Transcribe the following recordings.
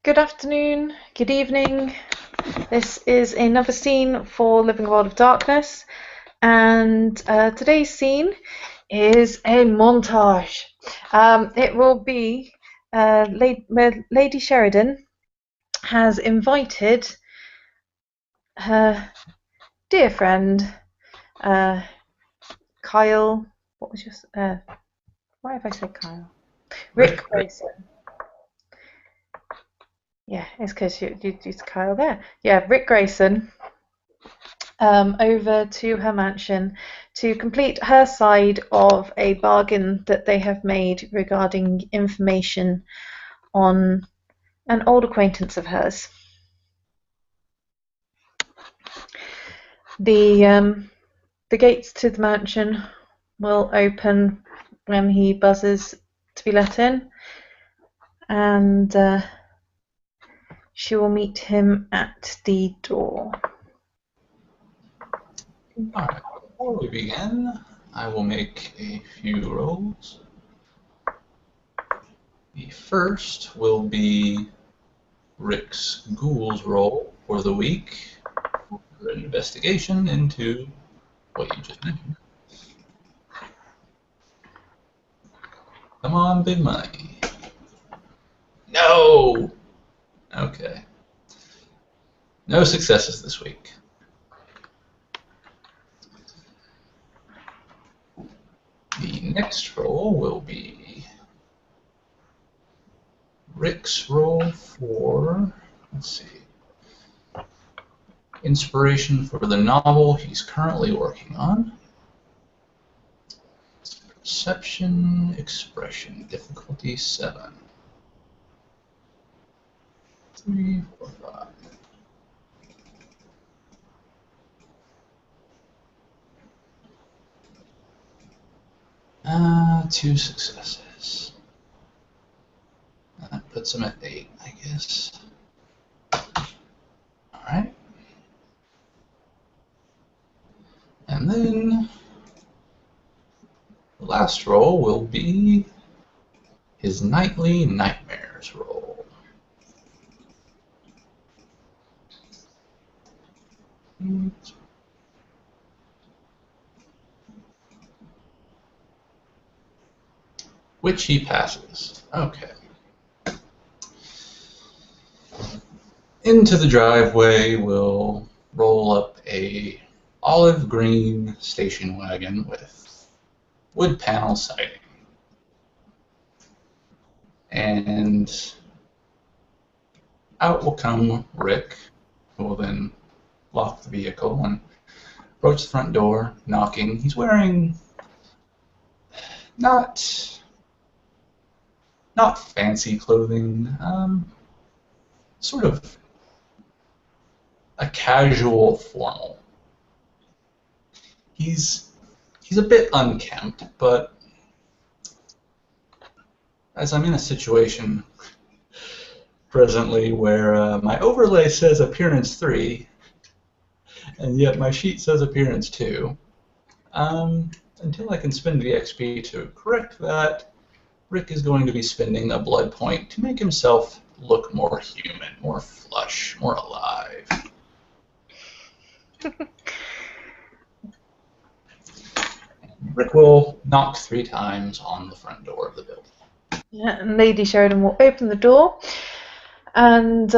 Good afternoon, good evening. This is another scene for Living World of Darkness, and today's scene is a montage. It will be Lady Sheridan has invited her dear friend Kyle. What was your? Why have I said Kyle? Rick Grayson. Yeah, it's because you used Kyle there. Yeah, Rick Grayson over to her mansion to complete her side of a bargain that they have made regarding information on an old acquaintance of hers. The gates to the mansion will open when he buzzes to be let in, and she will meet him at the door. Alright, before we begin, I will make a few rolls. The first will be Rick's Ghouls roll for the week for an investigation into what you just mentioned. Come on, big money. No! Okay. No successes this week. The next roll will be Rick's roll for, let's see, inspiration for the novel he's currently working on. Perception, expression, difficulty 7. 3, 4, 5. 2 successes. That puts him at 8, I guess. Alright. And then the last roll will be his nightly nightmares roll. Which he passes. Okay. Into the driveway will roll up a olive green station wagon with wood panel siding. And out will come Rick, who will then lock the vehicle and approach the front door, knocking. He's wearing not fancy clothing, sort of a casual formal. He's a bit unkempt, but as I'm in a situation presently where my overlay says appearance 3, and yet my sheet says appearance 2, until I can spend the XP to correct that, Rick is going to be spending a blood point to make himself look more human, more flush, more alive. Rick will knock 3 times on the front door of the building. Yeah, and Lady Sheridan will open the door, and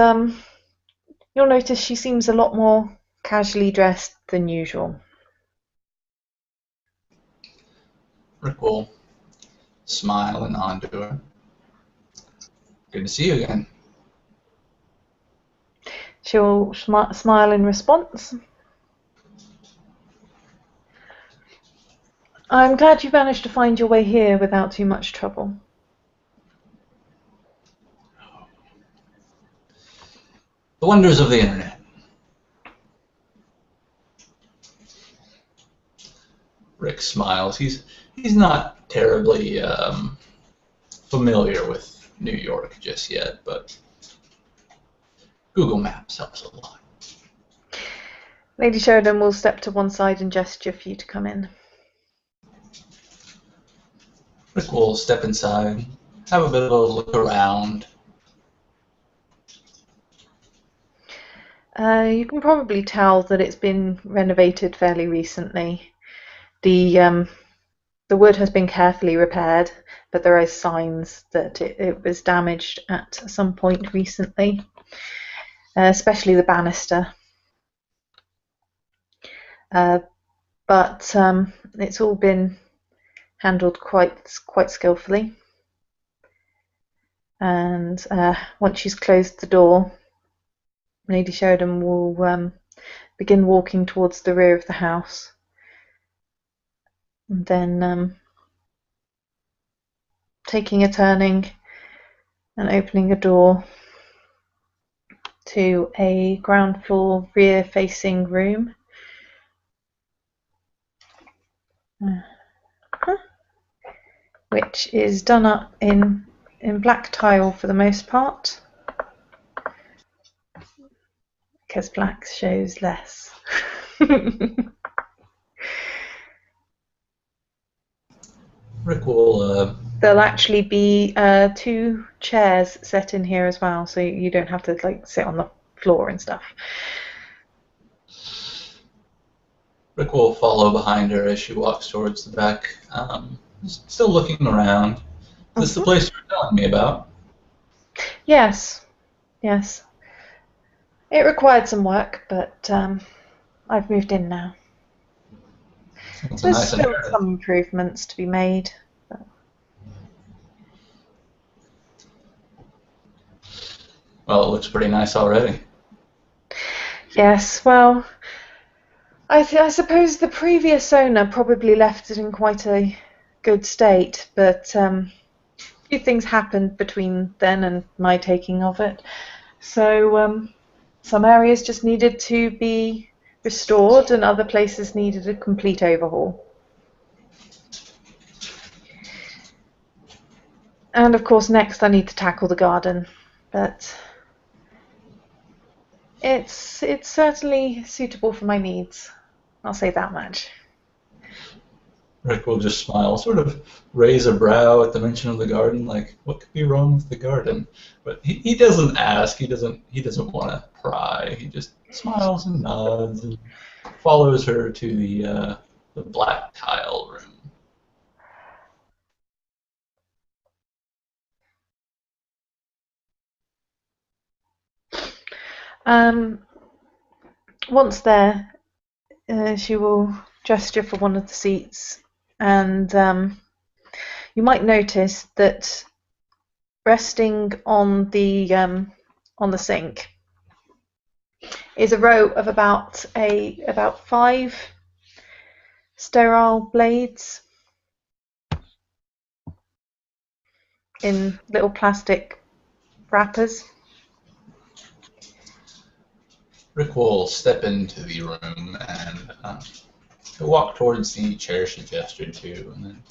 you'll notice she seems a lot more casually dressed than usual. Rick will smile and nod to her. Good to see you again. She'll smile in response. I'm glad you managed to find your way here without too much trouble. The wonders of the internet. Rick smiles. He's not terribly familiar with New York just yet, but Google Maps helps a lot. Lady Sheridan will step to one side and gesture for you to come in. Rick will step inside, have a bit of a look around. You can probably tell that it's been renovated fairly recently. The wood has been carefully repaired, but there are signs that it was damaged at some point recently, especially the banister. But it's all been handled quite skillfully. And once she's closed the door, Lady Sheridan will begin walking towards the rear of the house, and then taking a turning and opening a door to a ground floor rear facing room. Which is done up in black tile for the most part, because black shows less. Rick will. There'll actually be 2 chairs set in here as well, so you don't have to like sit on the floor and stuff. Rick will follow behind her as she walks towards the back, still looking around. Is this the place you were telling me about? Yes, yes. It required some work, but I've moved in now. There's still some improvements to be made. But... Well, it looks pretty nice already. Yes, well, I suppose the previous owner probably left it in quite a good state, but a few things happened between then and my taking of it. So some areas just needed to be restored and other places needed a complete overhaul. And of course next I need to tackle the garden, but it's certainly suitable for my needs. I'll say that much. Rick will just smile, sort of raise a brow at the mention of the garden, like, what could be wrong with the garden? But he doesn't ask, he doesn't want to pry, he just smiles and nods and follows her to the black tile room. Once there, she will gesture for one of the seats, and you might notice that resting on the sink is a row of about 5 sterile blades in little plastic wrappers. Rick will step into the room and walk towards the chair she gestured to, and then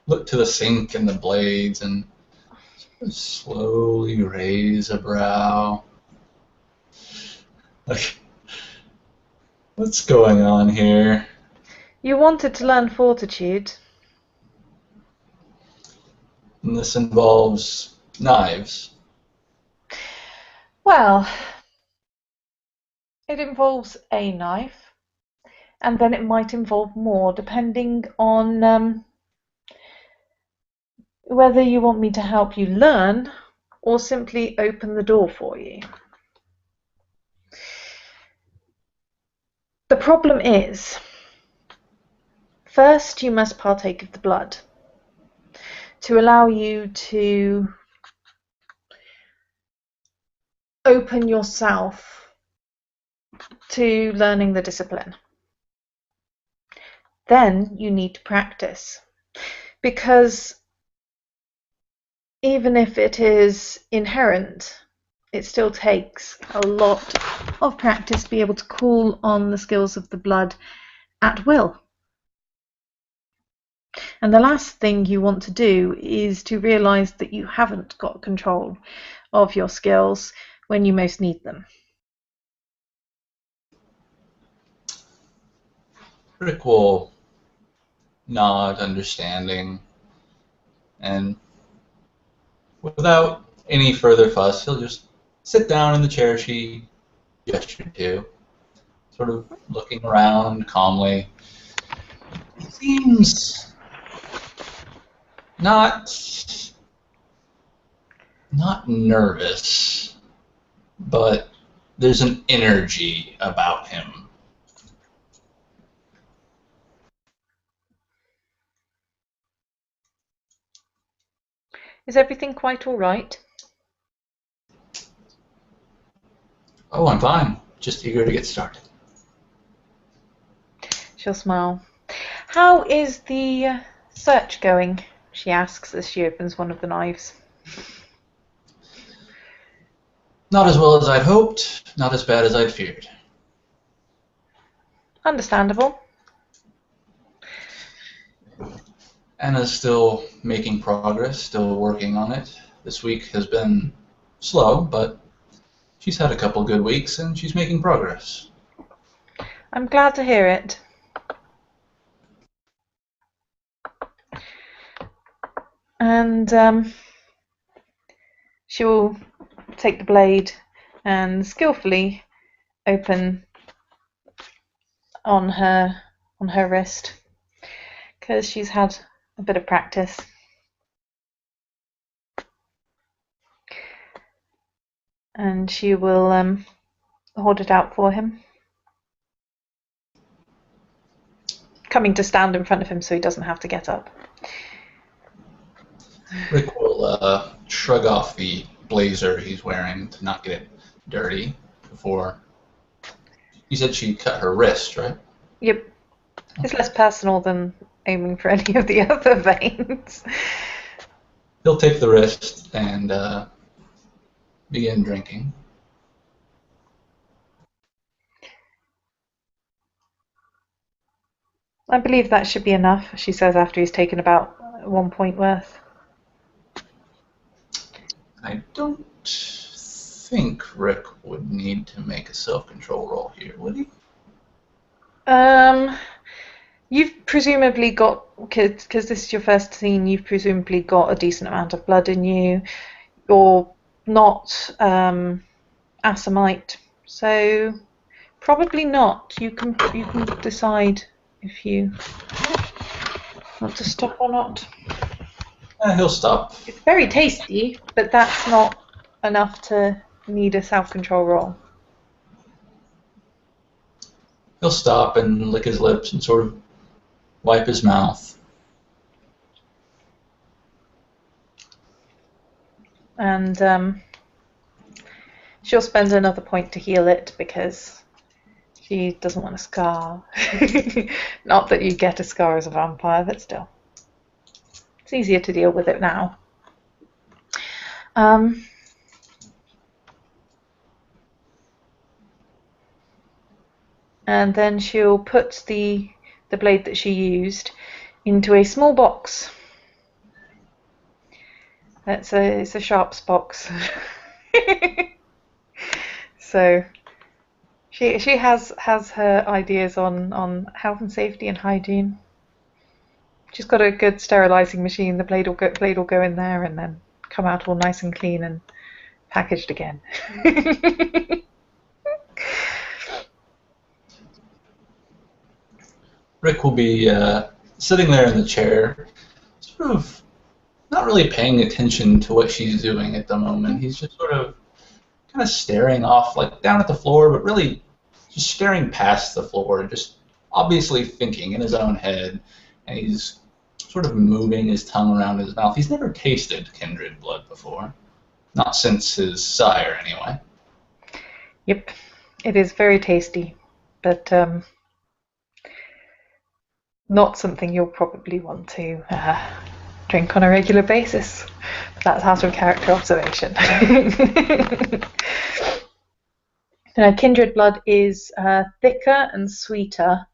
look to the sink and the blades and slowly raise a brow. Like, what's going on here? You wanted to learn Fortitude. And this involves knives. Well, it involves a knife, and then it might involve more, depending on whether you want me to help you learn or simply open the door for you. The problem is, first you must partake of the blood to allow you to open yourself to learning the discipline. Then you need to practice, because even if it is inherent, it still takes a lot of practice to be able to call on the skills of the blood at will. And the last thing you want to do is to realize that you haven't got control of your skills when you most need them. Rick will nod, understanding, and without any further fuss, he'll just sit down in the chair she gestured to, sort of looking around calmly. He seems not not nervous, but there's an energy about him. Is everything quite all right? Oh, I'm fine. Just eager to get started. She'll smile. How is the search going? She asks as she opens one of the knives. Not as well as I'd hoped, not as bad as I'd feared. Understandable. Anna's still making progress, still working on it. This week has been slow, but she's had a couple good weeks and she's making progress. I'm glad to hear it. And she will take the blade and skillfully open on her wrist because she's had a bit of practice. And she will hold it out for him, coming to stand in front of him so he doesn't have to get up. Rick will shrug off the blazer he's wearing to not get it dirty before. You said she cut her wrist, right? Yep. It's less personal than aiming for any of the other veins. He'll take the wrist and begin drinking. I believe that should be enough, she says after he's taken about 1 point worth. I don't think Rick would need to make a self-control roll here, would he? You've presumably got, because this is your first scene, you've presumably got a decent amount of blood in you. You're not Assamite, so probably not. You can decide if you want to stop or not. He'll stop. It's very tasty, but that's not enough to need a self-control roll. He'll stop and lick his lips and sort of wipe his mouth. And she'll spend another point to heal it because she doesn't want a scar. Not that you get a scar as a vampire, but still. It's easier to deal with it now. And then she'll put the blade that she used into a small box. It's a sharps box. So she has her ideas on health and safety and hygiene. She's got a good sterilizing machine. The blade will go in there and then come out all nice and clean and packaged again. Rick will be sitting there in the chair, sort of not really paying attention to what she's doing at the moment. He's just sort of kind of staring off, like down at the floor, but really just staring past the floor, just obviously thinking in his own head, and he's sort of moving his tongue around his mouth. He's never tasted kindred blood before, not since his sire, anyway. Yep, it is very tasty, but not something you'll probably want to drink on a regular basis. That's out of character observation. Kindred blood is thicker and sweeter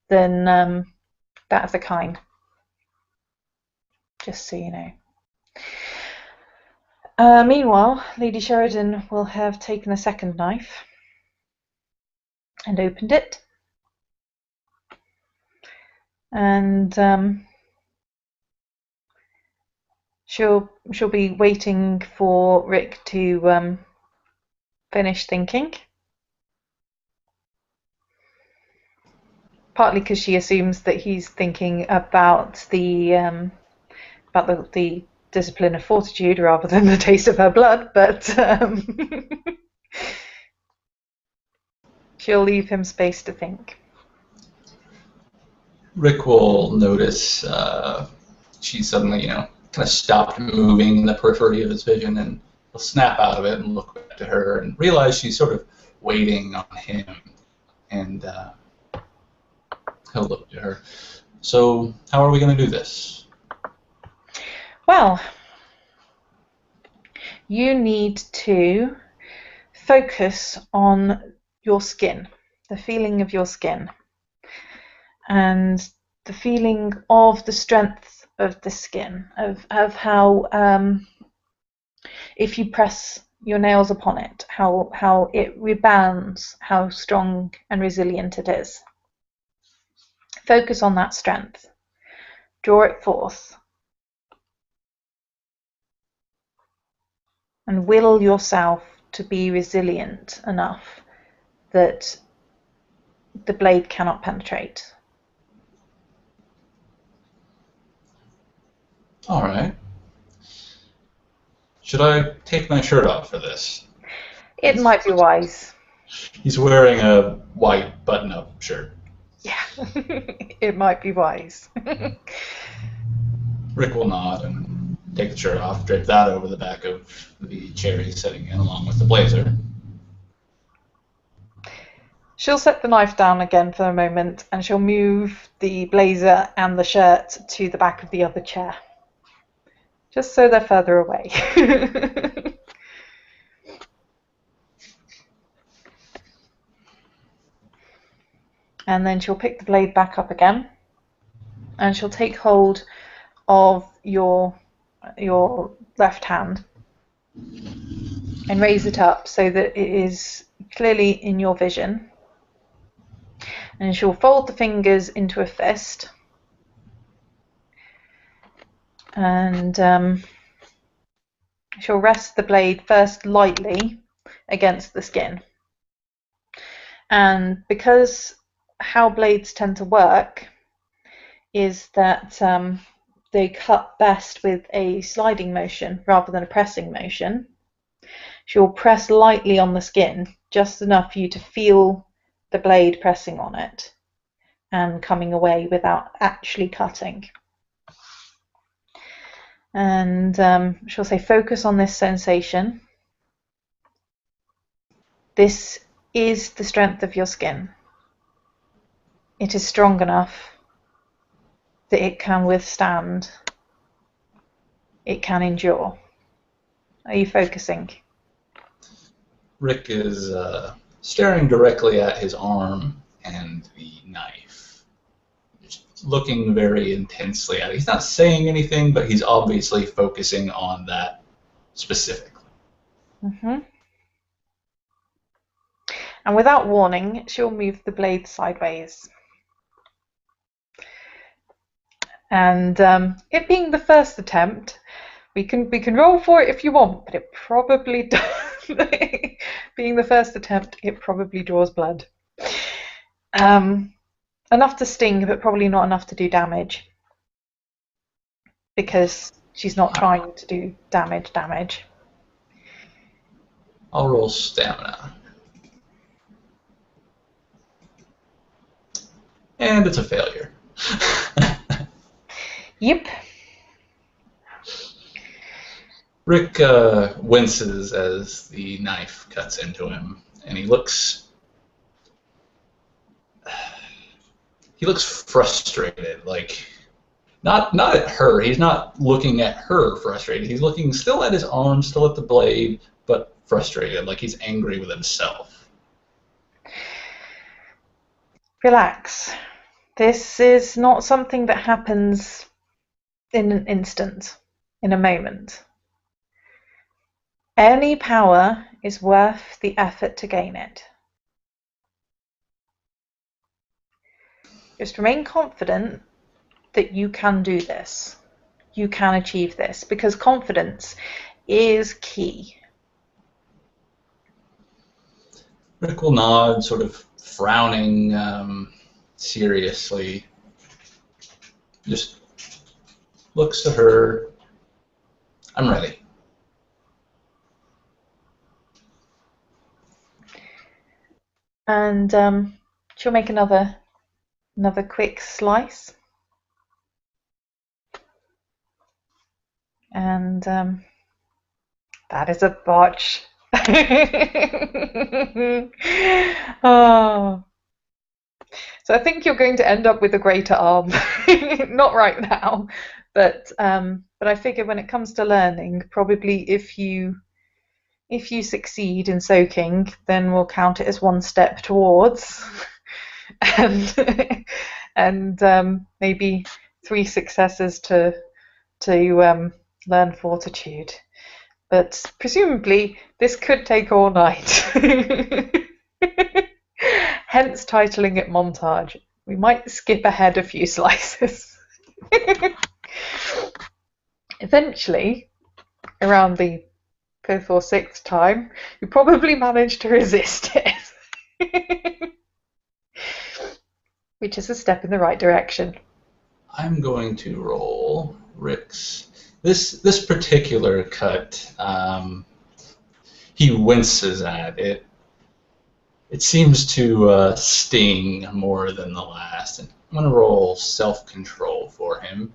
than that of the kine. Just so you know. Meanwhile, Lady Sheridan will have taken a second knife and opened it. And she'll be waiting for Rick to finish thinking. partly because she assumes that he's thinking about the discipline of fortitude rather than the taste of her blood, but she'll leave him space to think. Rick will notice she suddenly, kind of stopped moving in the periphery of his vision, and he'll snap out of it and look back to her and realize she's sort of waiting on him. And he'll look to her. So, how are we going to do this? Well, you need to focus on your skin, the feeling of your skin, and the feeling of the strength of the skin, of how if you press your nails upon it, how it rebounds, how strong and resilient it is. Focus on that strength. Draw it forth. And will yourself to be resilient enough that the blade cannot penetrate. All right. Should I take my shirt off for this? It might be wise. He's wearing a white button-up shirt. Yeah, it might be wise. Rick will nod and take the shirt off, drape that over the back of the chair he's sitting in along with the blazer. She'll set the knife down again for a moment, and she'll move the blazer and the shirt to the back of the other chair. Just so they're further away. And then she'll pick the blade back up again, and she'll take hold of your left hand and raise it up so that it is clearly in your vision. And she'll fold the fingers into a fist, and she'll rest the blade first lightly against the skin. And because how blades tend to work is that they cut best with a sliding motion rather than a pressing motion, she'll press lightly on the skin, just enough for you to feel the blade pressing on it and coming away without actually cutting. And she'll say, focus on this sensation. This is the strength of your skin. It is strong enough that it can withstand, it can endure. Are you focusing? Rick is staring directly at his arm and the knife, just looking very intensely at it. He's not saying anything, but he's obviously focusing on that specifically. Mm-hmm. And without warning, she'll move the blade sideways. And it being the first attempt, we can roll for it if you want, but it probably does. Being the first attempt, it probably draws blood. Enough to sting, but probably not enough to do damage. Because she's not trying to do damage. I'll roll stamina. And it's a failure. Yep. Rick winces as the knife cuts into him, and he looks frustrated, like not at her. He's not looking at her frustrated. He's looking still at his arm, still at the blade, but frustrated, like he's angry with himself. Relax. This is not something that happens in an instant, in a moment. Any power is worth the effort to gain it. Just remain confident that you can do this. You can achieve this, because confidence is key. Rick will nod, sort of frowning, seriously, just looks to her. I'm ready. And she'll make another quick slice. And that is a botch. Oh. So I think you're going to end up with a greater arm. Not right now, but I figure when it comes to learning, probably if you succeed in soaking, then we'll count it as one step towards, and maybe 3 successes to learn Fortitude. But presumably this could take all night. Hence titling it Montage. We might skip ahead a few slices. Eventually, around the 5th or 6th time, you probably manage to resist it. Which is a step in the right direction. I'm going to roll Rick's. This particular cut, he winces at it. It seems to sting more than the last. And I'm going to roll self-control for him.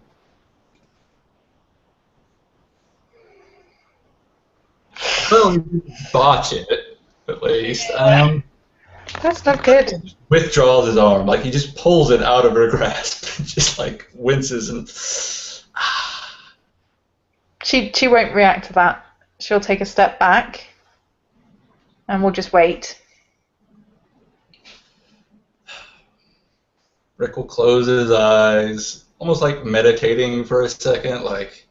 Well, you botch it, at least. That's not good. Withdraws his arm, like he just pulls it out of her grasp, just like winces and. She won't react to that. She'll take a step back, and we'll just wait. Rick will close his eyes, almost like meditating for a second. Like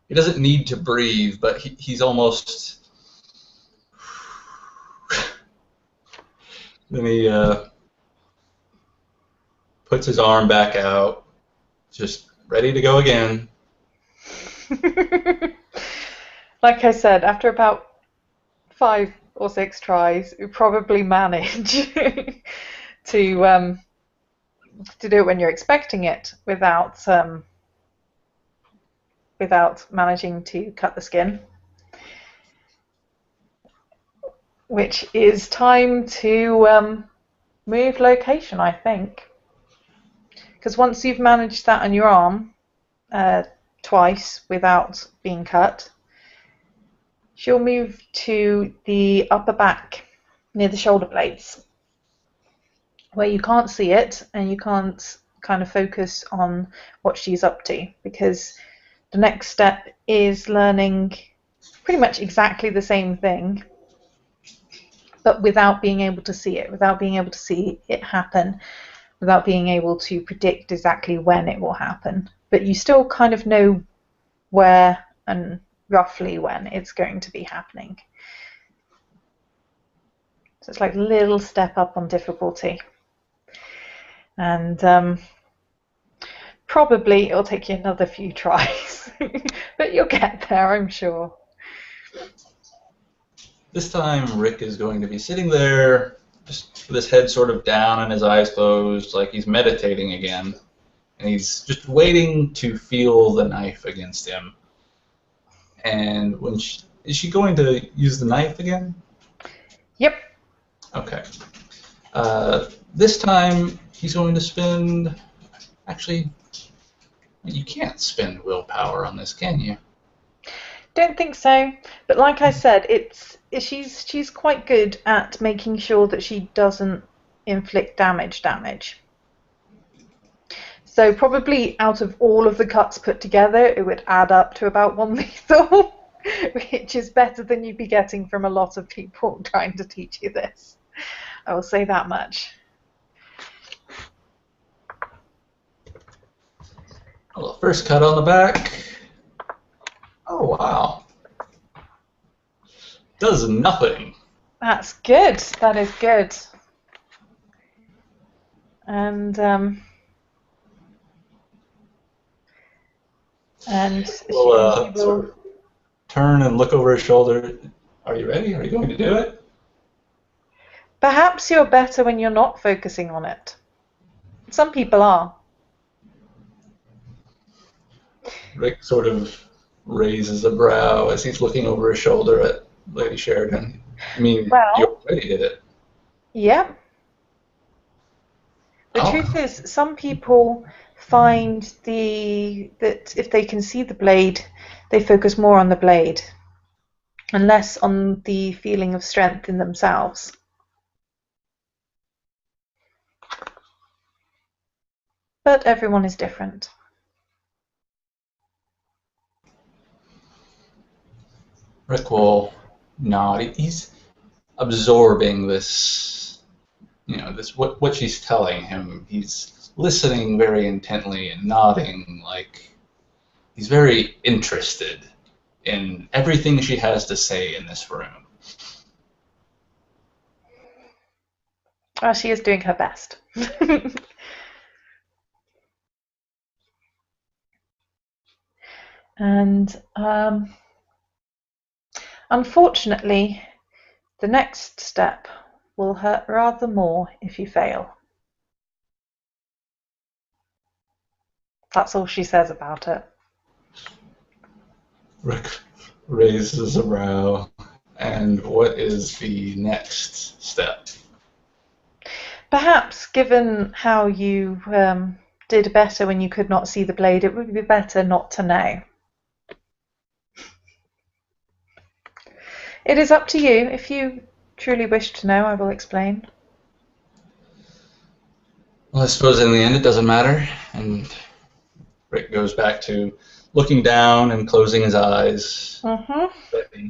he doesn't need to breathe, but he's almost. Then he puts his arm back out, just ready to go again. Like I said, after about 5 or 6 tries, you probably manage to do it when you're expecting it without managing to cut the skin. Which is time to move location, I think. Because once you've managed that on your arm twice without being cut, she'll move to the upper back near the shoulder blades, where you can't see it and you can't kind of focus on what she's up to, because the next step is learning pretty much exactly the same thing, but without being able to see it, without being able to see it happen, without being able to predict exactly when it will happen. But you still kind of know where and roughly when it's going to be happening. So it's like a little step up on difficulty. And probably it'll take you another few tries, but you'll get there, I'm sure. This time, Rick is going to be sitting there, just with his head sort of down and his eyes closed, like he's meditating again. And he's just waiting to feel the knife against him. And is she going to use the knife again? Yep. Okay. This time, he's going to spend... Actually, you can't spend willpower on this, can you? Don't think so. But like I said, she's quite good at making sure that she doesn't inflict damage. So probably out of all of the cuts put together, it would add up to about 1 lethal, which is better than you'd be getting from a lot of people trying to teach you this. I will say that much. Well, first cut on the back. Oh, wow. Does nothing. That's good. That is good. And We'll sort of turn and look over his shoulder. Are you ready? Are you going to do it? Perhaps you're better when you're not focusing on it. Some people are. Rick sort of raises a brow as he's looking over his shoulder at Lady Sheridan. I mean, you Well, already did it. yeah. The truth Oh, is, some people find that if they can see the blade, they focus more on the blade and less on the feeling of strength in themselves. But everyone is different. Rick will nod. He's absorbing this, this what she's telling him. He's listening very intently and nodding like he's very interested in everything she has to say in this room. Well, she is doing her best. And unfortunately, the next step will hurt rather more if you fail. That's all she says about it. Rick raises a brow. And what is the next step? Perhaps, given how you did better when you could not see the blade, it would be better not to know. It is up to you. If you truly wish to know, I will explain. Well, I suppose in the end it doesn't matter. And Rick goes back to looking down and closing his eyes. Mm-hmm.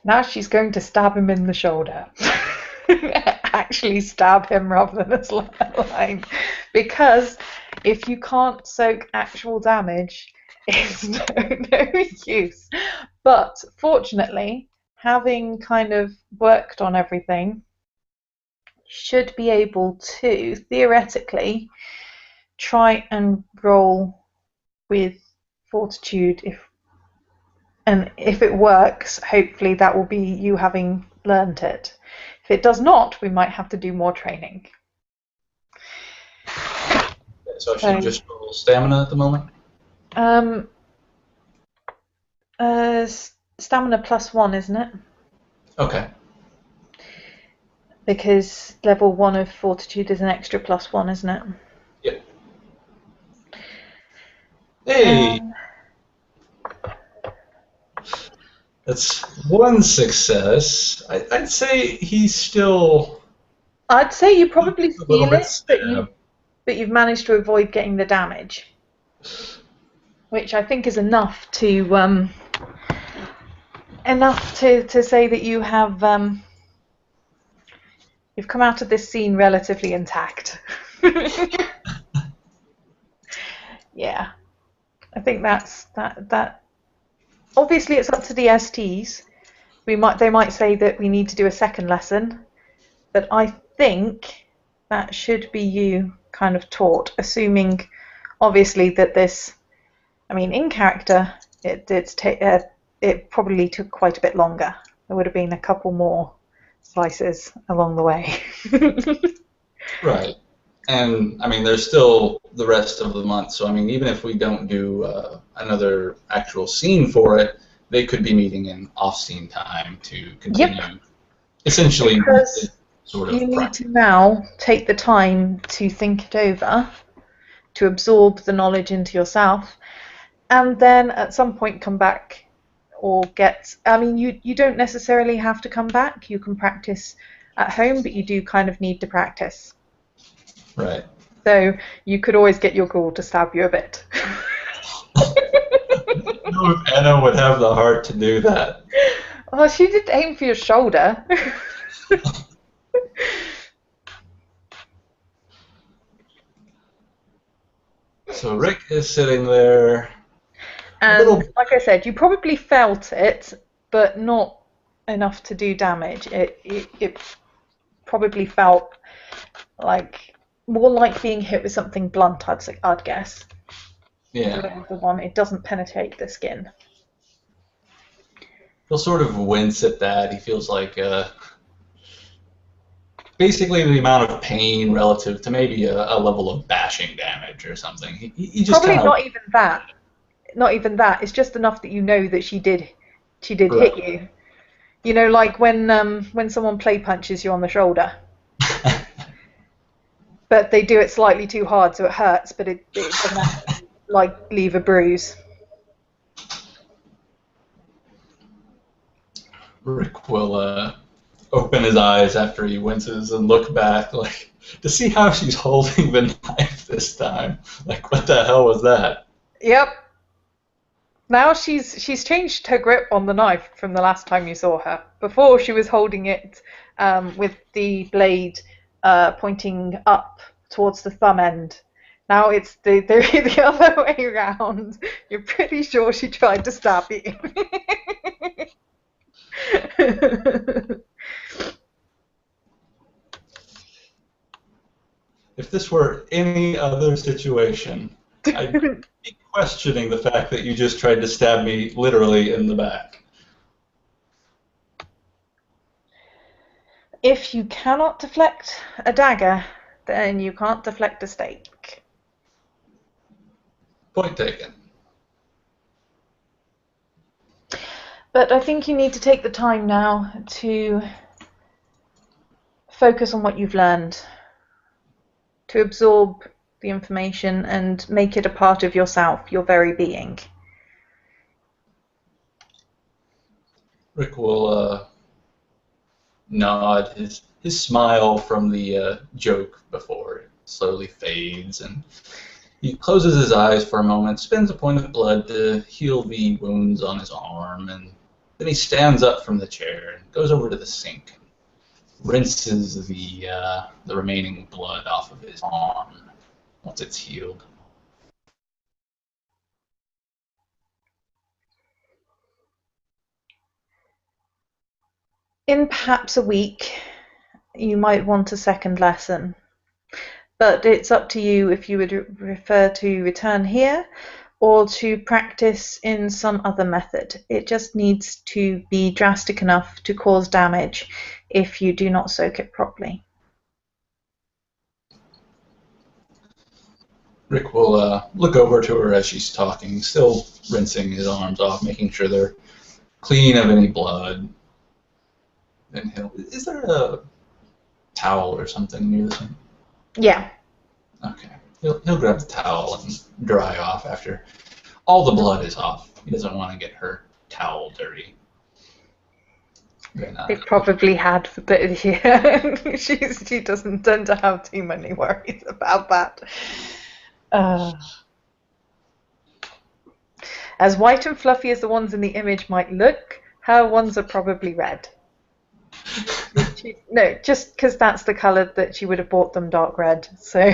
Now she's going to stab him in the shoulder. Actually stab him rather than a line. Because if you can't soak actual damage, it's no use. But fortunately, having kind of worked on everything, should be able to theoretically try and roll with Fortitude if it works, hopefully that will be you having learnt it. If it does not, we might have to do more training. So I should just roll stamina at the moment? Um, stamina +1, isn't it? Okay. Because level 1 of Fortitude is an extra +1, isn't it? Yep. Hey! That's one success. I'd say he's still I'd say you probably a little feel bit it, stabbed. but you've managed to avoid getting the damage, which I think is enough to say that you have you've come out of this scene relatively intact. Yeah, I think that. Obviously, it's up to the STs. They might say that we need to do a second lesson, but I think that should be you kind of taught, assuming obviously that this. I mean, in character, it probably took quite a bit longer. There would have been a couple more slices along the way. Right. And, I mean, there's still the rest of the month, so, I mean, even if we don't do another actual scene for it, they could be meeting in off-scene time to continue. Yep. Essentially, Because sort you of need practice. to now take the time to think it over, to absorb the knowledge into yourself, and then at some point come back or get. I mean, you don't necessarily have to come back. You can practice at home, but you do kind of need to practice. Right. So you could always get your ghoul to stab you a bit. I don't know if Anna would have the heart to do that. Well, she did aim for your shoulder. So Rick is sitting there, a little. And like I said, you probably felt it, but not enough to do damage. It probably felt like more like being hit with something blunt, I'd guess. Yeah. The one it doesn't penetrate the skin. He'll sort of wince at that. He feels like basically the amount of pain relative to maybe a level of bashing damage or something. He just Probably kind of not even that. Not even that. It's just enough that you know that she did hit right. you. You know, like when someone play punches you on the shoulder, but they do it slightly too hard, so it hurts, but it doesn't actually like leave a bruise. Rick will open his eyes after he winces and look back, like to see how she's holding the knife this time. Like, what the hell was that? Yep. Now she's changed her grip on the knife from the last time you saw her. Before she was holding it with the blade pointing up towards the thumb end. Now it's the other way around. You're pretty sure she tried to stab you. If this were any other situation, I'd be questioning the fact that you just tried to stab me literally in the back. If you cannot deflect a dagger, then you can't deflect a stake. Point taken. But I think you need to take the time now to focus on what you've learned, to absorb the information and make it a part of yourself, your very being. Rick will nod. His smile from the joke before slowly fades, and he closes his eyes for a moment, spends a point of blood to heal the wounds on his arm, and then he stands up from the chair and goes over to the sink, rinses the remaining blood off of his arm once it's healed. In perhaps a week, you might want a second lesson, but it's up to you if you would prefer to return here or to practice in some other method. It just needs to be drastic enough to cause damage if you do not soak it properly. Rick will look over to her as she's talking, still rinsing his arms off, making sure they're clean of any blood. Then is there a towel or something near the sink? Yeah. Okay. He'll grab the towel and dry off after all the blood is off. He doesn't want to get her towel dirty. Then, They probably had, but yeah, she doesn't tend to have too many worries about that. As white and fluffy as the ones in the image might look, her ones are probably red. No, just because that's the colour that she would have bought them, dark red. So.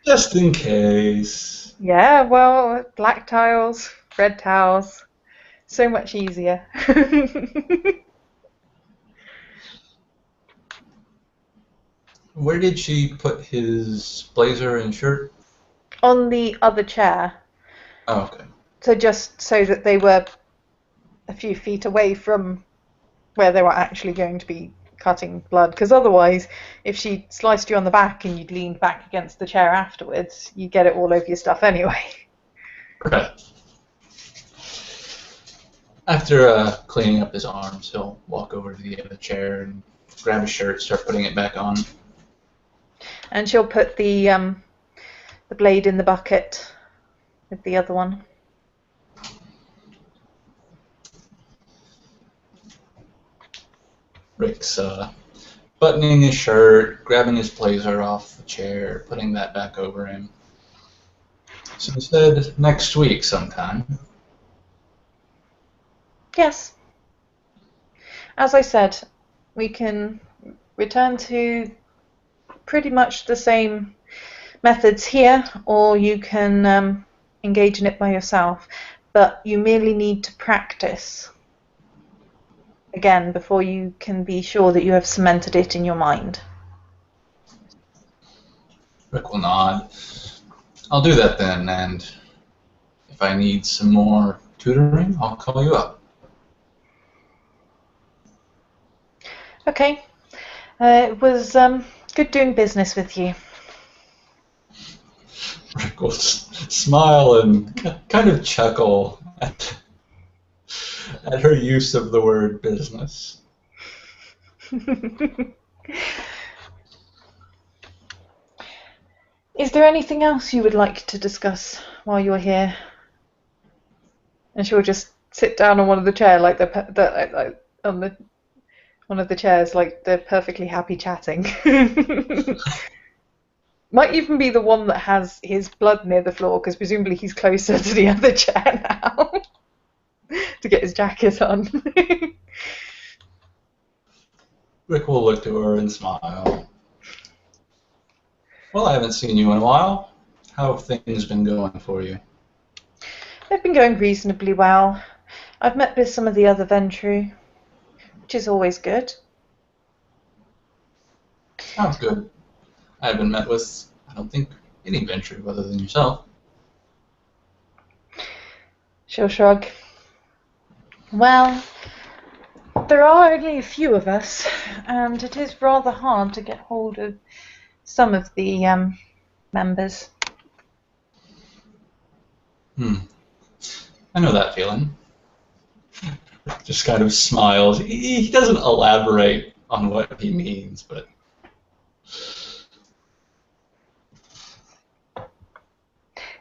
just in case. Yeah, well, black tiles, red towels, so much easier. Where did she put his blazer and shirt? On the other chair. Oh, okay. So just so that they were a few feet away from where they were actually going to be cutting blood. Because otherwise, if she sliced you on the back and you'd leaned back against the chair afterwards, you get it all over your stuff anyway. Right. After cleaning up his arms, he'll walk over to the other chair and grab his shirt, start putting it back on. And she'll put the blade in the bucket with the other one. Rick's buttoning his shirt, grabbing his blazer off the chair, putting that back over him. So he said next week sometime. Yes. As I said, we can return to pretty much the same methods here, or you can engage in it by yourself. But you merely need to practice again before you can be sure that you have cemented it in your mind. Rick will nod. I'll do that then, and if I need some more tutoring, I'll call you up. Okay. It was good doing business with you. Rick will smile and kind of chuckle at her use of the word business. Is there anything else you would like to discuss while you're here? And she'll just sit down on one of the chair, like on the one of the chairs, like they're perfectly happy chatting. Might even be the one that has his blood near the floor, because presumably he's closer to the other chair now to get his jacket on. Rick will look to her and smile. Well, I haven't seen you in a while. How have things been going for you? They've been going reasonably well. I've met with some of the other Ventru, which is always good. Sounds good. I haven't met with, I don't think, any Ventru other than yourself. She'll shrug. Well, there are only a few of us, and it is rather hard to get hold of some of the members. I know that feeling. Just kind of smiles. He doesn't elaborate on what he means, but...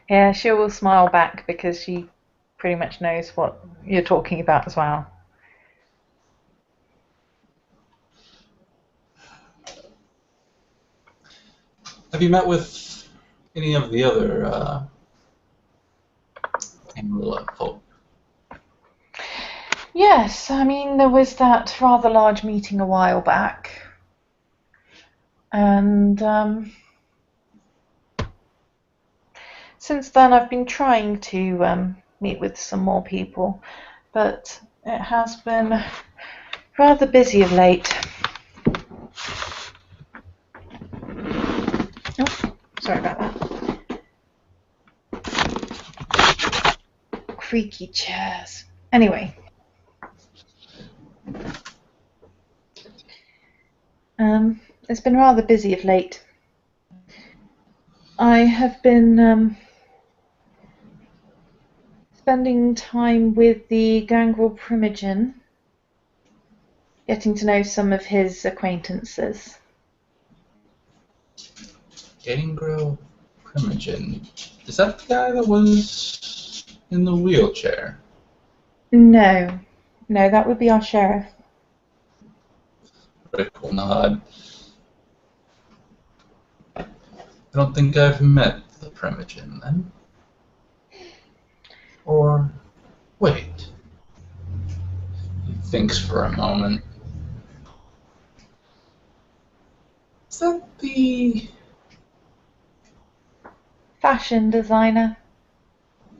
Yeah, she will smile back because she pretty much knows what you're talking about as well. Have you met with any of the other Amarillo folk? Yes, I mean, there was that rather large meeting a while back. And since then I've been trying to meet with some more people, but it has been rather busy of late. Oh, sorry about that. Creaky chairs. Anyway. It's been rather busy of late. I have been spending time with the Gangrel Primogen, getting to know some of his acquaintances. Gangrel Primogen. Is that the guy that was in the wheelchair? No, that would be our sheriff. Rick will nod. I don't think I've met the Primogen then. Or, wait. He thinks for a moment. Is that the... Fashion designer.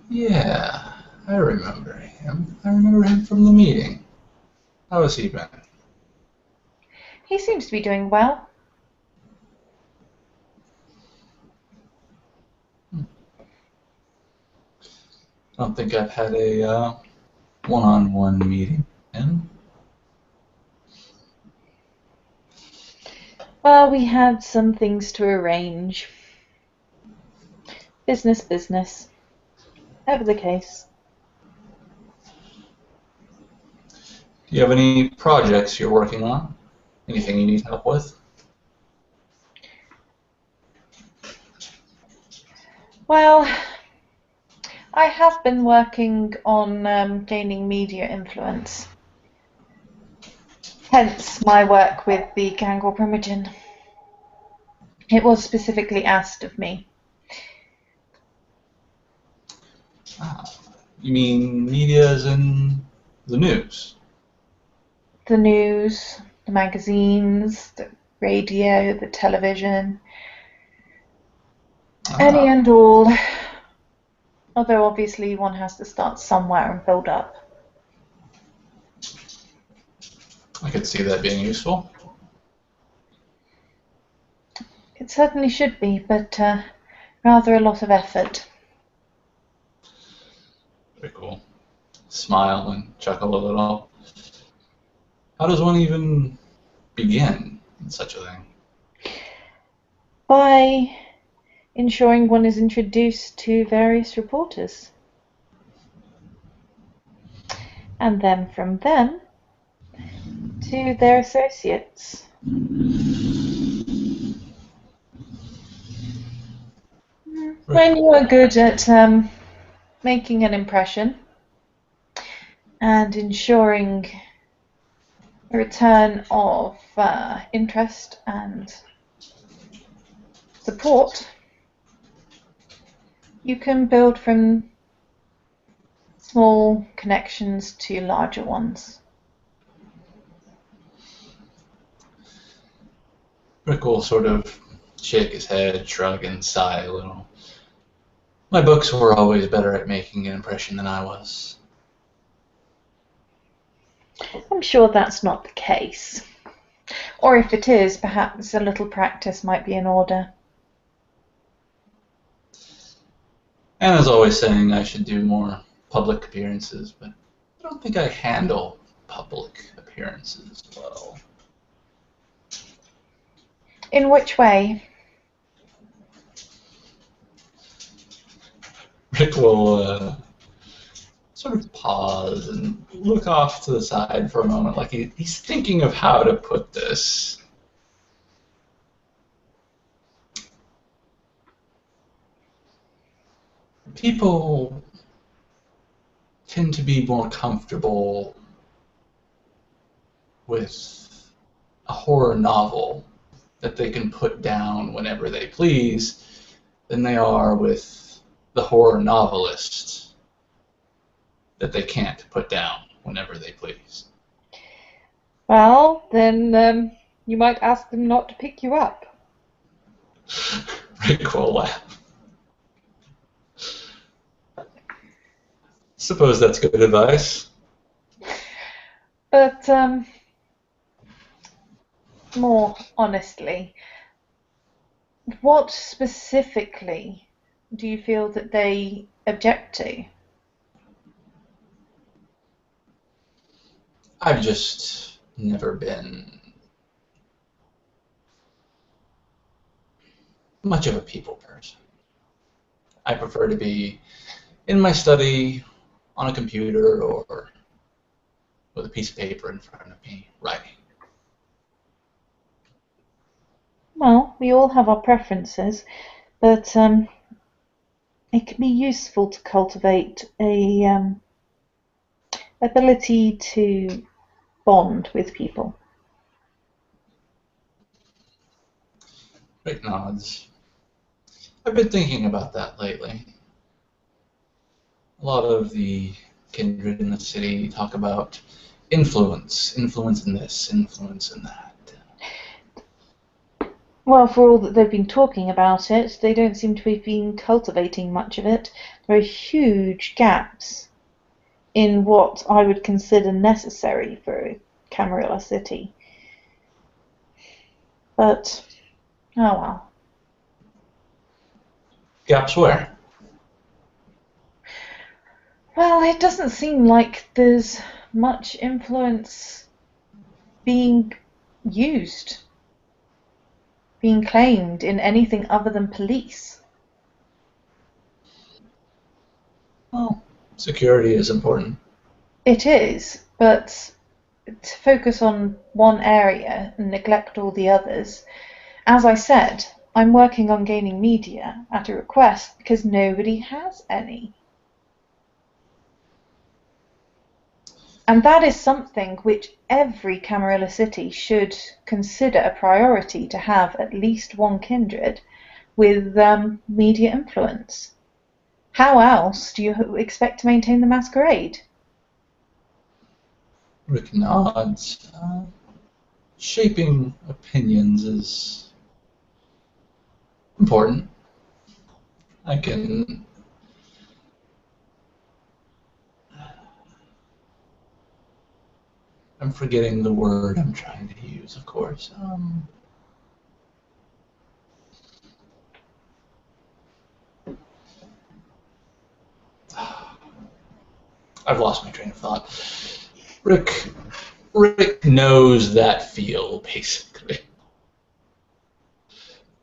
Yeah, I remember him. I remember him from the meeting. How has he been? He seems to be doing well. I don't think I've had a one-on-one meeting with him. Well, we had some things to arrange. Business. Ever the case. Do you have any projects you're working on? Anything you need help with? Well, I have been working on gaining media influence. Hence my work with the Gangrel Primogen. It was specifically asked of me. You mean media as in the news? The news, the magazines, the radio, the television, any and all. Although obviously one has to start somewhere and build up. I could see that being useful. It certainly should be, but rather a lot of effort. Very cool. Smile and chuckle a little. How does one even begin such a thing? By ensuring one is introduced to various reporters. And then from them to their associates. When you are good at making an impression and ensuring a return of interest and support, you can build from small connections to larger ones. Rick will sort of shake his head, shrug, and sigh a little. My books were always better at making an impression than I was. I'm sure that's not the case. Or if it is, perhaps a little practice might be in order. Anna's always saying I should do more public appearances, but I don't think I handle public appearances well. In which way? Rick will sort of pause and look off to the side for a moment, like he's thinking of how to put this. People tend to be more comfortable with a horror novel that they can put down whenever they please than they are with the horror novelist that they can't put down whenever they please. Well, then you might ask them not to pick you up. Rick will laugh. Suppose that's good advice. But more honestly, what specifically do you feel that they object to? I've just never been much of a people person. I prefer to be in my study on a computer or with a piece of paper in front of me writing. Well, we all have our preferences, but it can be useful to cultivate a ability to bond with people. Rick nods. I've been thinking about that lately. A lot of the kindred in the city talk about influence in this, influence in that. Well, for all that they've been talking about it, they don't seem to have been cultivating much of it. There are huge gaps in what I would consider necessary for Camarilla City. But, oh well. Gaps where? Well, it doesn't seem like there's much influence being used, being claimed in anything other than police. Well, security is important. It is, but to focus on one area and neglect all the others, as I said, I'm working on gaining media at a request because nobody has any. And that is something which every Camarilla city should consider a priority, to have at least one kindred with media influence. How else do you expect to maintain the masquerade? Rick nods. Shaping opinions is important. I can I'm forgetting the word I'm trying to use, of course. I've lost my train of thought. Rick knows that feel, basically.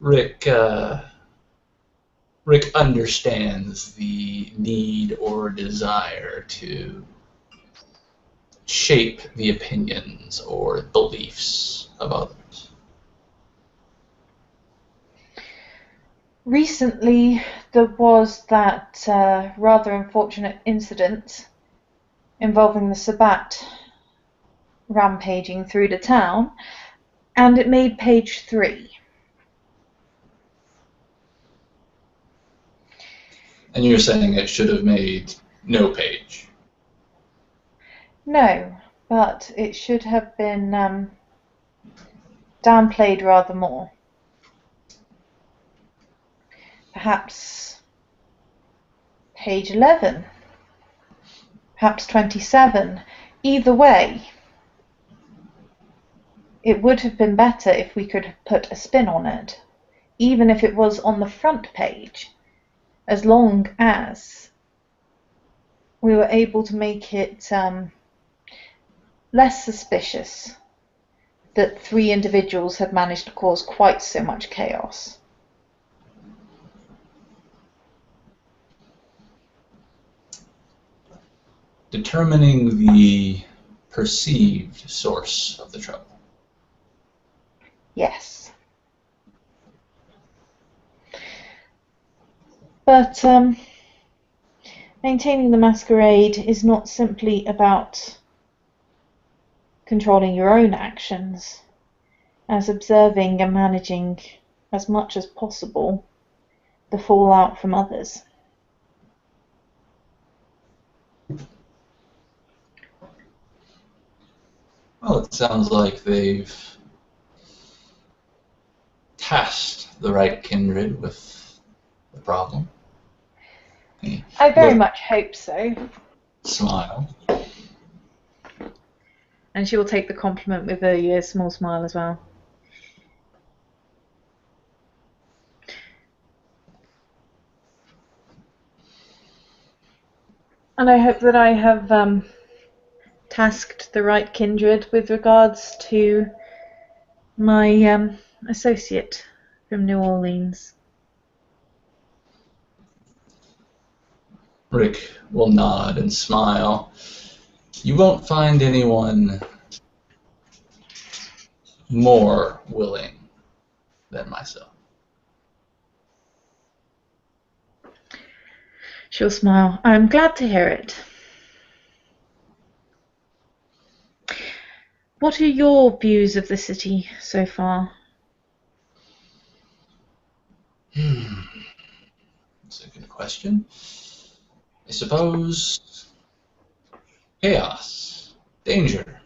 Rick Rick understands the need or desire to shape the opinions or beliefs of others. Recently, there was that rather unfortunate incident involving the Sabbat rampaging through the town, and it made page 3. And you're saying it should have made no page. No, but it should have been downplayed rather more. Perhaps page 11, perhaps 27. Either way, it would have been better if we could have put a spin on it, even if it was on the front page, as long as we were able to make it less suspicious that 3 individuals had managed to cause quite so much chaos. Determining the perceived source of the trouble. Yes. But maintaining the masquerade is not simply about controlling your own actions, as observing and managing as much as possible the fallout from others. Well, it sounds like they've tasked the right kindred with the problem. I very much hope so. Smile. And she will take the compliment with a small smile as well. And I hope that I have tasked the right kindred with regards to my associate from New Orleans. Rick will nod and smile. You won't find anyone more willing than myself. She'll smile. I'm glad to hear it. What are your views of the city so far? That's a good question. I suppose chaos, danger.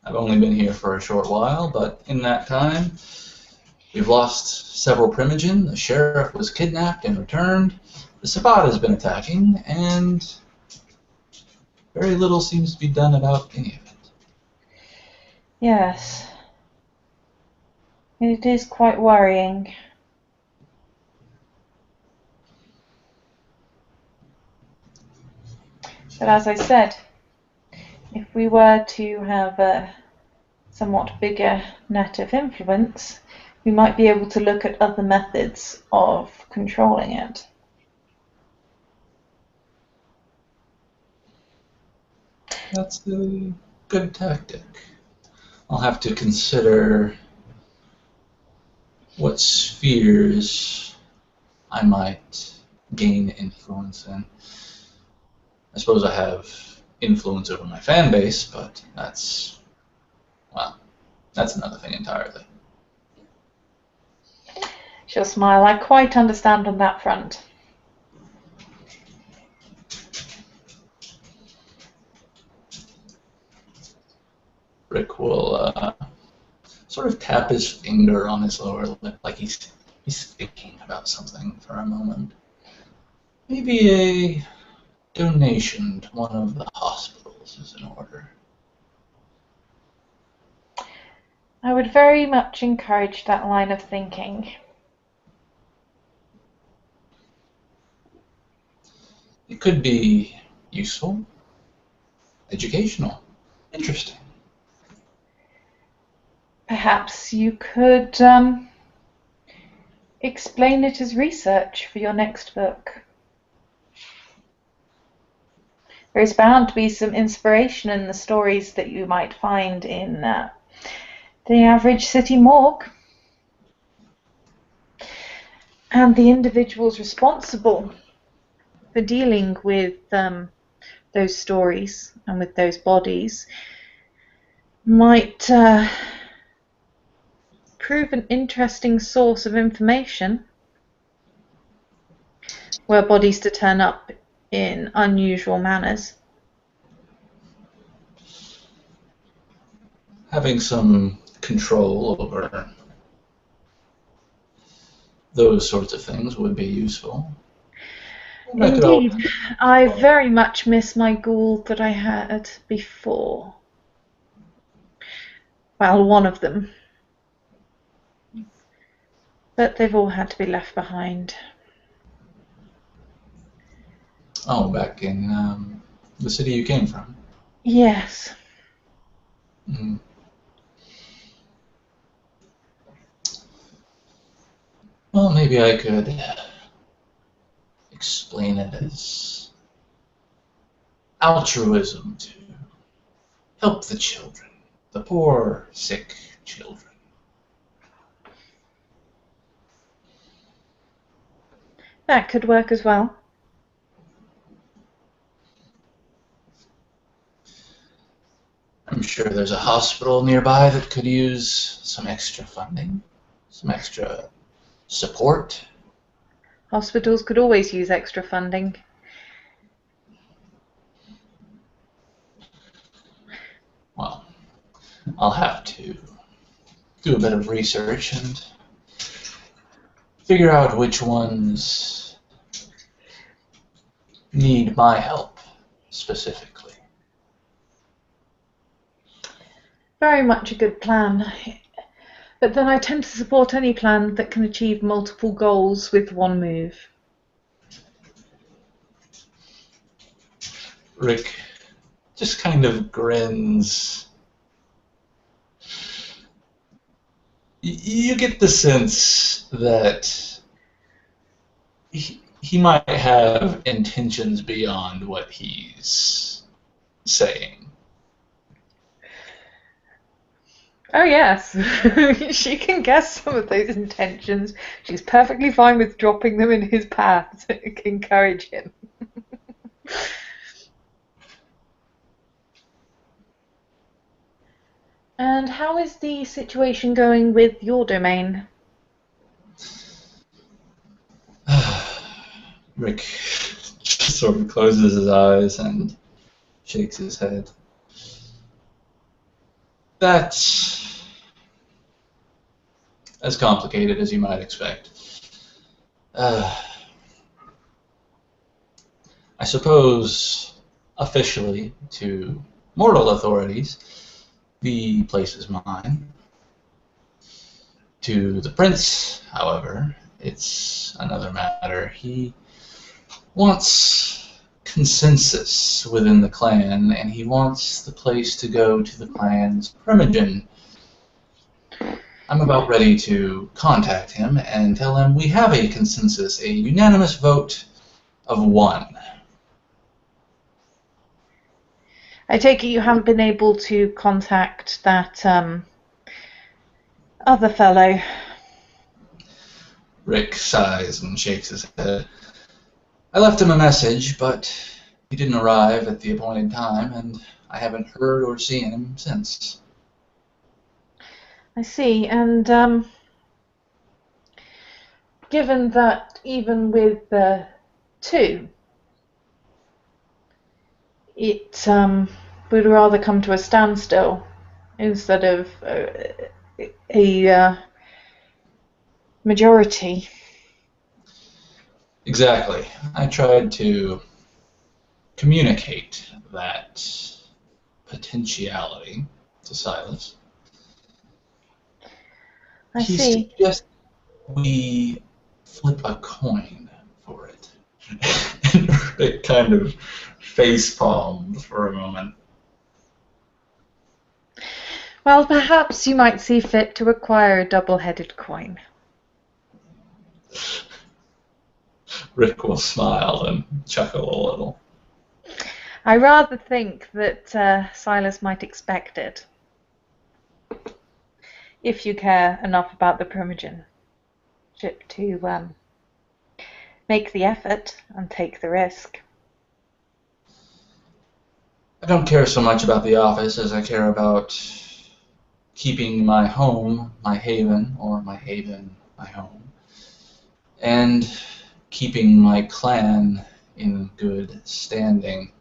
I've only been here for a short while, but in that time, we've lost several Primogen, the sheriff was kidnapped and returned, the Sabbat has been attacking, and very little seems to be done about any of it. Yes. It is quite worrying. But as I said, if we were to have a somewhat bigger net of influence, we might be able to look at other methods of controlling it. That's a good tactic. I'll have to consider what spheres I might gain influence in. I suppose I have influence over my fan base, but that's another thing entirely. She'll smile. I quite understand on that front. Rick will sort of tap his finger on his lower lip, like he's thinking about something for a moment. Maybe a donation to one of the hospitals is in order. I would very much encourage that line of thinking. It could be useful, educational, interesting. perhaps you could explain it as research for your next book. There is bound to be some inspiration in the stories that you might find in the average city morgue. And the individuals responsible for dealing with those stories and with those bodies might prove an interesting source of information were bodies to turn up in unusual manners. Having some control over those sorts of things would be useful. Indeed, I very much miss my ghoul that I had before. Well, one of them. But they've all had to be left behind. Oh, back in the city you came from? Yes. Mm. Well, maybe I could explain it as altruism to help the children, the poor, sick children. That could work as well. I'm sure there's a hospital nearby that could use some extra funding, some extra support. Hospitals could always use extra funding. Well, I'll have to do a bit of research and figure out which ones need my help specifically. Very much a good plan. But then I tend to support any plan that can achieve multiple goals with one move. Rick just kind of grins. You get the sense that he might have intentions beyond what he's saying. Oh yes, she can guess some of those intentions. She's perfectly fine with dropping them in his path to encourage him. And how is the situation going with your domain? Rick just sort of closes his eyes and shakes his head. That's as complicated as you might expect. I suppose officially to mortal authorities, the place is mine. To the prince, however, it's another matter. He wants consensus within the clan, and he wants the place to go to the clan's primogen. I'm about ready to contact him and tell him we have a consensus, a unanimous vote of 1. I take it you haven't been able to contact that other fellow. Rick sighs and shakes his head. I left him a message, but he didn't arrive at the appointed time, and I haven't heard or seen him since. I see, and given that even with the 2, it would rather come to a standstill instead of a majority. Exactly. I tried to communicate that potentiality to Silas. I He see. suggested we flip a coin for it. And Rick kind of face palmed for a moment. Well, perhaps you might see fit to acquire a double-headed coin. Rick will smile and chuckle a little. I rather think that Silas might expect it. If you care enough about the Primogen ship to make the effort and take the risk. I don't care so much about the office as I care about keeping my home, my haven, or my haven, my home, and keeping my clan in good standing.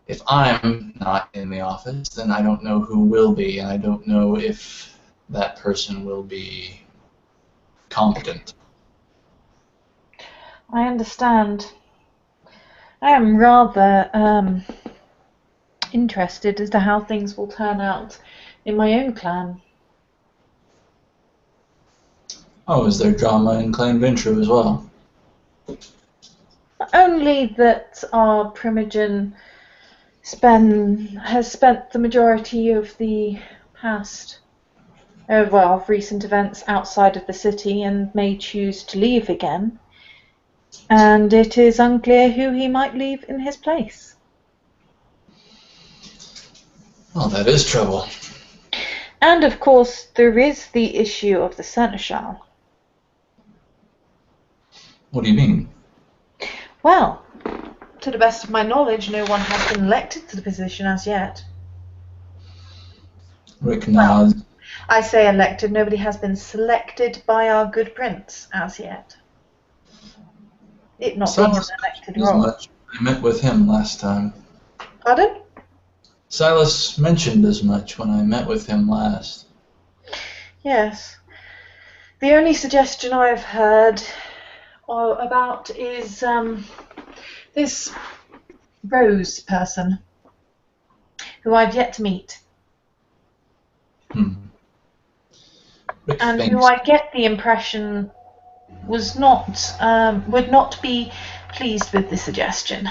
If I'm not in the office, then I don't know who will be, and I don't know if that person will be competent. I understand. I am rather interested as to how things will turn out in my own clan. Oh, is there drama in Clan Venture as well? Only that our Primogen has spent the majority of the past, of recent events outside of the city and may choose to leave again. And it is unclear who he might leave in his place. Well, that is trouble. And of course, there is the issue of the seneschal. What do you mean? Well, to the best of my knowledge, no one has been elected to the position as yet. Rick nods. Well, I say elected, nobody has been selected by our good prince as yet. It not being an elected role. Much. I met with him last time. Pardon? Silas mentioned as much when I met with him last. Yes. The only suggestion I've heard about is this Rose person, who I've yet to meet. And who I get the impression was not would not be pleased with the suggestion.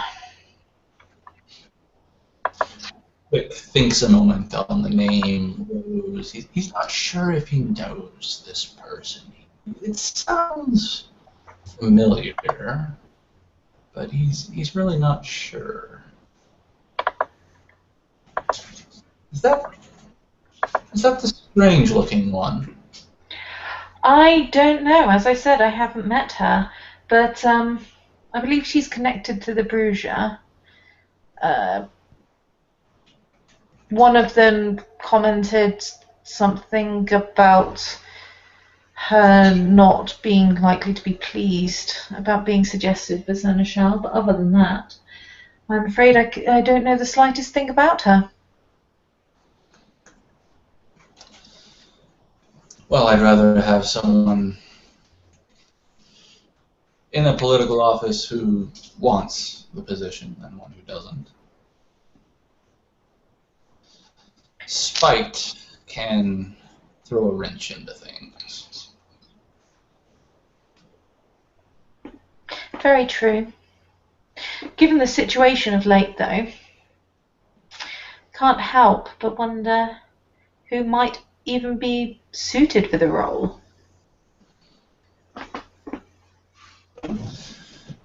Rick thinks a moment on the name Rose. He's not sure if he knows this person. It sounds familiar, but he's really not sure. Is that the strange-looking one? I don't know. As I said, I haven't met her, but I believe she's connected to the Bruja. One of them commented something about her not being likely to be pleased about being suggested for Seneschal, but other than that, I'm afraid I don't know the slightest thing about her. Well, I'd rather have someone in a political office who wants the position than one who doesn't. Spite can throw a wrench into things. Very true. Given the situation of late, though, can't help but wonder who might even be suited for the role.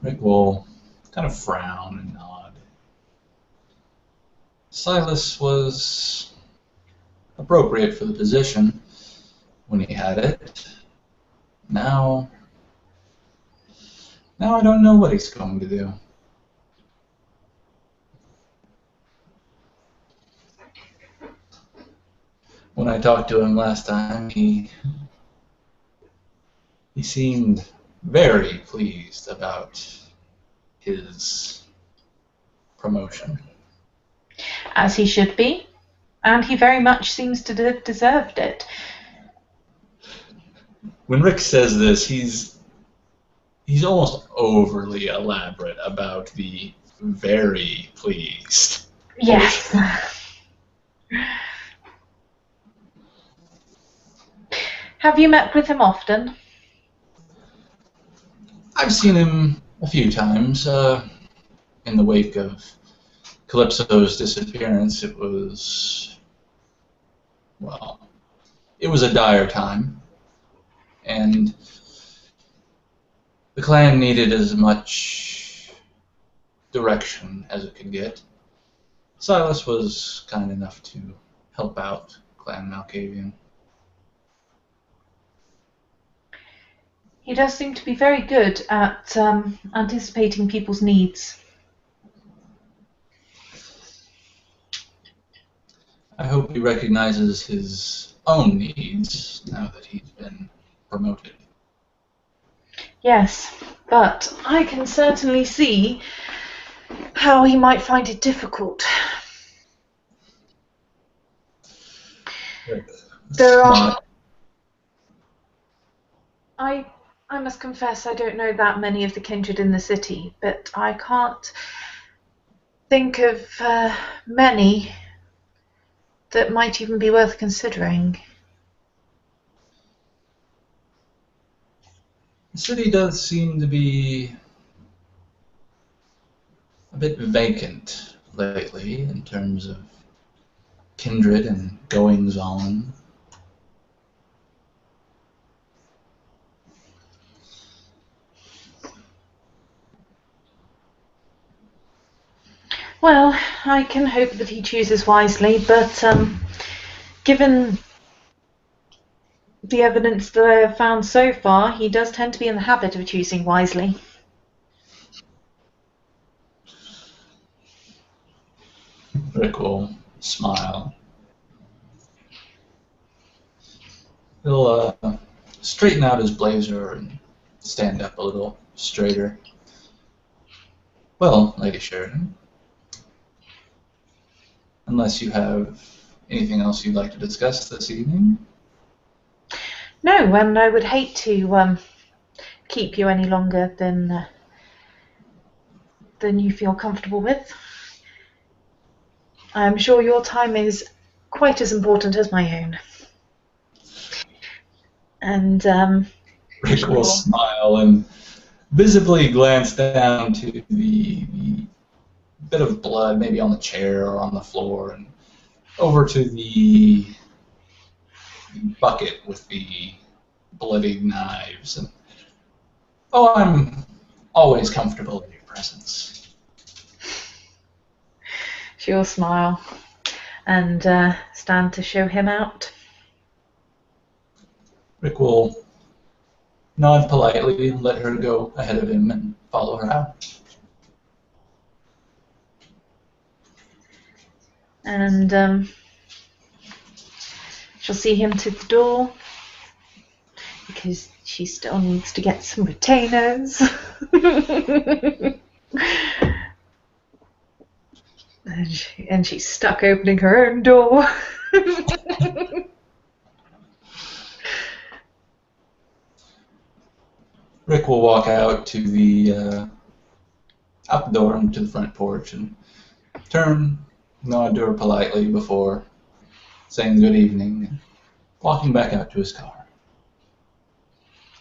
Rick will kind of frown and nod. Silas was appropriate for the position when he had it. Now I don't know what he's going to do. When I talked to him last time, he seemed very pleased about his promotion. As he should be, and he very much seems to have deserved it. When Rick says this, he's almost overly elaborate about the very pleased. Yes. Have you met with him often? I've seen him a few times. In the wake of Calypso's disappearance, it was well, it was a dire time, and the clan needed as much direction as it could get. Silas was kind enough to help out Clan Malkavian. He does seem to be very good at anticipating people's needs. I hope he recognizes his own needs now that he's been promoted. Yes, but I can certainly see how he might find it difficult. There are... I must confess I don't know that many of the kindred in the city, but I can't think of many that might even be worth considering. The city does seem to be a bit vacant lately in terms of kindred and goings on. Well, I can hope that he chooses wisely, but given the evidence that I have found so far, he does tend to be in the habit of choosing wisely. Rick will smile. He'll straighten out his blazer and stand up a little straighter. Well, Lady Sheridan, unless you have anything else you'd like to discuss this evening. No, and I would hate to keep you any longer than you feel comfortable with. I'm sure your time is quite as important as my own. And Rick will smile and visibly glance down to the bit of blood, maybe on the chair or on the floor, and over to the bucket with the bloodied knives. And, oh, I'm always comfortable in your presence. she'll smile and stand to show him out. Rick will nod politely and let her go ahead of him and follow her out. And she'll see him to the door because she still needs to get some retainers. and she's stuck opening her own door. Rick will walk out to the door and to the front porch and turn, nod to her politely before saying good evening and walking back out to his car.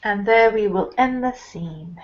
And there we will end the scene.